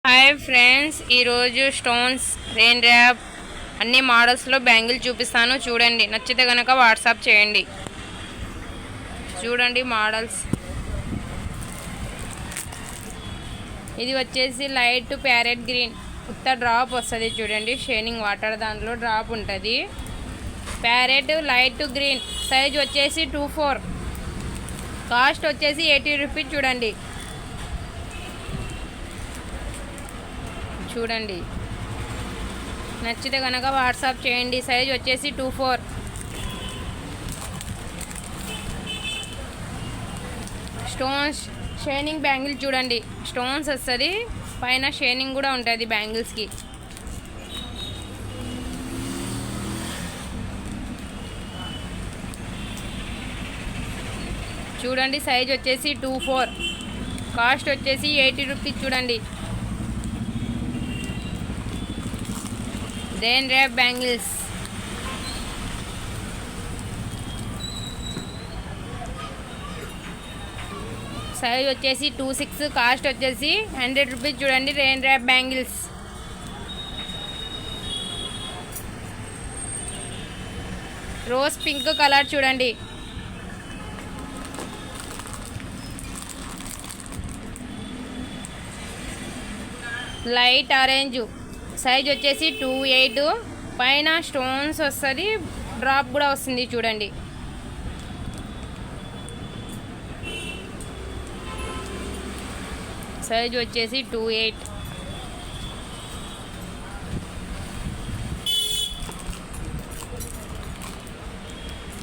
Hi friends, ఈరోజు stones rain rap అన్ని మోడల్స్లో bangle చూపిస్తాను. చూడండి, నచ్చితే కనుక వాట్సాప్ చేయండి. చూడండి మోడల్స్. ఇది వచ్చేసి లైట్ ప్యారెట్ గ్రీన్, ఉత్త డ్రాప్ వస్తుంది. చూడండి, షైనింగ్ వాటర్ దాంట్లో డ్రాప్ ఉంటుంది. ప్యారెట్ లైట్ గ్రీన్, సైజ్ వచ్చేసి 24, కాస్ట్ వచ్చేసి 80 రూపీస్. చూడండి చూడండి నచ్చితే కనుక వాట్సాప్ చేయండి. సైజ్ వచ్చేసి 24. స్టోన్స్ షైనింగ్ బ్యాంగిల్ చూడండి, స్టోన్స్ వస్తుంది, పైన షైనింగ్ కూడా ఉంటుంది బ్యాంగిల్స్కి. చూడండి, సైజ్ వచ్చేసి 24, కాస్ట్ వచ్చేసి 80 రూపీస్. చూడండి, రెయిన్ ర్యాప్ బ్యాంగిల్స్. సైజ్ వచ్చేసి 26, కాస్ట్ వచ్చేసి 100 రూపీస్. చూడండి, rain wrap bangles. Rose pink colour చూడండి, లైట్ ఆరెంజ్, సైజ్ వచ్చేసి 28, పైన స్టోన్స్ వస్తుంది, డ్రాప్ కూడా వస్తుంది. చూడండి, సైజ్ వచ్చేసి 28.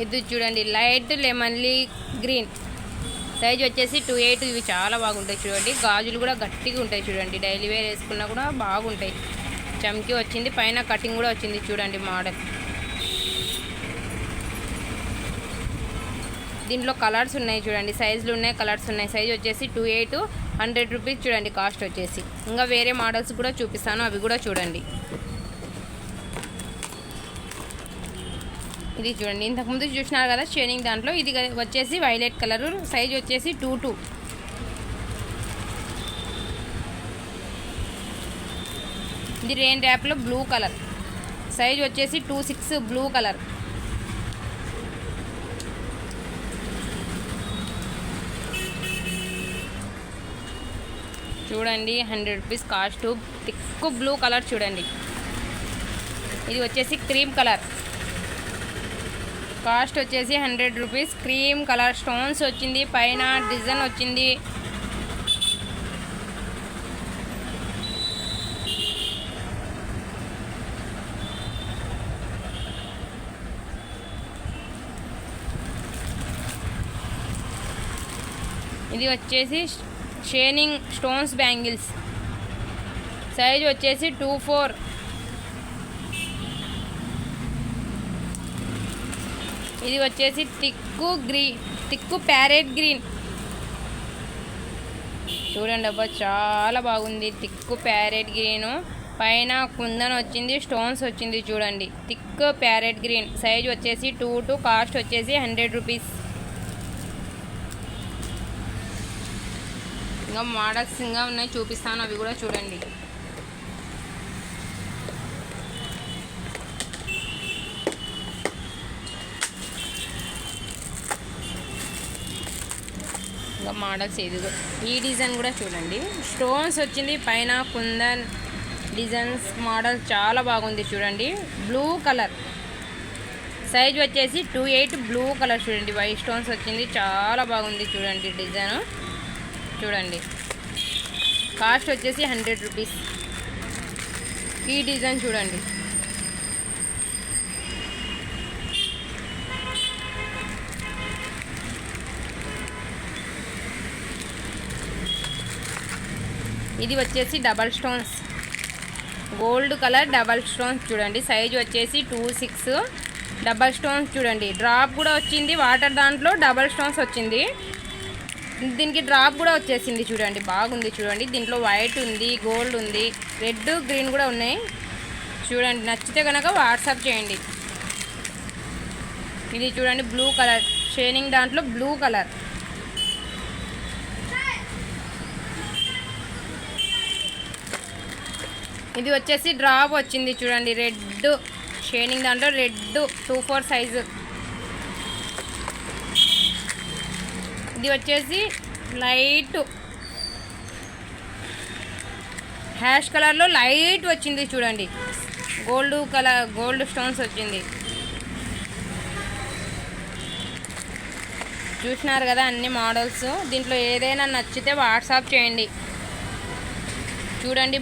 ఇది చూడండి, లైట్ లెమన్లీ గ్రీన్, సైజ్ వచ్చేసి 28. ఇవి చాలా బాగుంటాయి. చూడండి, గాజులు కూడా గట్టిగా ఉంటాయి. చూడండి, డైలీ వేర్ వేసుకున్నా కూడా బాగుంటాయి. చమ్కీ వచ్చింది, పైన కటింగ్ కూడా వచ్చింది. చూడండి మోడల్. దీంట్లో కలర్స్ ఉన్నాయి. చూడండి, సైజులు ఉన్నాయి, కలర్స్ ఉన్నాయి. సైజ్ వచ్చేసి 28, 100 రూపీస్. చూడండి, కాస్ట్ వచ్చేసి. ఇంకా వేరే మోడల్స్ కూడా చూపిస్తాను, అవి కూడా చూడండి. ఇది చూడండి, ఇంతకుముందు చూసినారు కదా షైనింగ్ దాంట్లో. ఇది వచ్చేసి వైలెట్ కలరు, సైజ్ వచ్చేసి 22. ఇది రెయిన్ ర్యాప్లో బ్లూ కలర్, సైజ్ వచ్చేసి 26, బ్లూ కలర్. చూడండి, 100 rupees cost. Thick blue colour చూడండి. ఇది వచ్చేసి క్రీమ్ కలర్, కాస్ట్ వచ్చేసి 100 రూపీస్. క్రీమ్ కలర్, స్టోన్స్ వచ్చింది, పైన డిజైన్ వచ్చింది. ఇది వచ్చేసి షైనింగ్ స్టోన్స్ బ్యాంగిల్స్, సైజ్ వచ్చేసి 24. ఇది వచ్చేసి థిక్కు ప్యారెట్ గ్రీన్. చూడండి అబ్బా, చాలా బాగుంది. థిక్కు ప్యారెట్ గ్రీను, పైన కుందన్ వచ్చింది, స్టోన్స్ వచ్చింది. చూడండి, థిక్ ప్యారెట్ గ్రీన్, సైజ్ వచ్చేసి 22, కాస్ట్ వచ్చేసి 100 రూపీస్. ఇంకా మోడల్స్ ఇంకా ఉన్నాయి, చూపిస్తాను, అవి కూడా చూడండి. ఇంకా మోడల్స్ ఏదిగో ఈ డిజైన్ కూడా చూడండి, స్టోన్స్ వచ్చింది, పైన కుందన్ డిజైన్స్. మోడల్ చాలా బాగుంది. చూడండి, బ్లూ కలర్, సైజ్ వచ్చేసి 28, బ్లూ కలర్. చూడండి, వైట్ స్టోన్స్ వచ్చింది, చాలా బాగుంది. చూడండి డిజైన్, చూడండి, కాస్ట్ వచ్చేసి 100 రూపీస్. ఈ డిజైన్ చూడండి, ఇది వచ్చేసి double stones, gold colour double stones. చూడండి, సైజ్ వచ్చేసి 26, డబల్ స్టోన్స్. చూడండి, డ్రాప్ కూడా వచ్చింది వాటర్, దాంట్లో డబల్ స్టోన్స్ వచ్చింది. దీనికి డ్రాప్ కూడా వచ్చేసింది. చూడండి, బాగుంది. చూడండి, దీంట్లో వైట్ ఉంది, గోల్డ్ ఉంది, రెడ్, గ్రీన్ కూడా ఉన్నాయి. చూడండి, నచ్చితే కనుక వాట్సాప్ చేయండి. ఇది చూడండి, బ్లూ కలర్, షైనింగ్ దాంట్లో బ్లూ కలర్. ఇది వచ్చేసి డ్రాప్ వచ్చింది చూడండి, రెడ్ షేడింగ్, దాంట్లో రెడ్ 2/4 సైజు. ఇది వచ్చేసి లైట్ హ్యాష్ కలర్లో లైట్ వచ్చింది చూడండి, గోల్డ్ కలర్, గోల్డ్ స్టోన్స్ వచ్చింది. చూసినారు కదా అన్ని మోడల్స్. దీంట్లో ఏదైనా నచ్చితే వాట్సాప్ చేయండి. చూడండి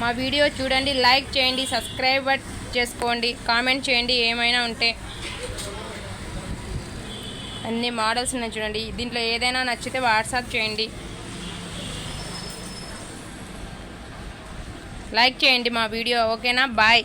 మా వీడియో చూడండి, లైక్ చేయండి, సబ్స్క్రైబ్ చేసుకోండి, కామెంట్ చేయండి ఏమైనా ఉంటే. అన్ని మోడల్స్ ఉన్నాయి చూడండి. దీంట్లో ఏదైనా నచ్చితే వాట్సాప్ చేయండి, లైక్ చేయండి మా వీడియో. ఓకేనా, బాయ్.